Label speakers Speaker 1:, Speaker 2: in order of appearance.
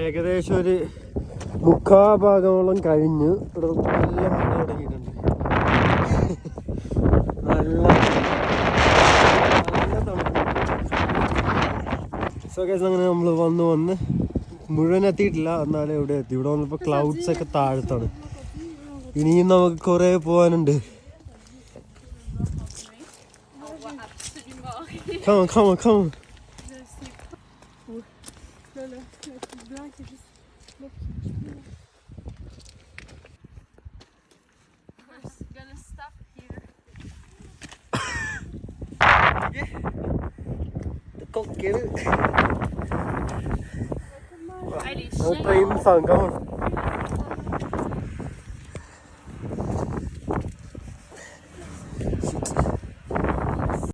Speaker 1: ഏകദേശം ഒരു 3/4 ഭാഗമോളം കഴിഞ്ഞു. ഇവിടെ നല്ല മഴ തുടങ്ങിയിട്ടുണ്ട്. നല്ല അങ്ങനെ നമ്മൾ വന്ന് മുഴുവൻ എത്തിയിട്ടില്ല. എന്നാലും ഇവിടെ എത്തി. ഇവിടെ വന്നപ്പോൾ ക്ലൗഡ്സ് ഒക്കെ താഴത്താണ്. ഇനിയും നമുക്ക് കുറേ പോകാനുണ്ട്. Come on. Train song, come on.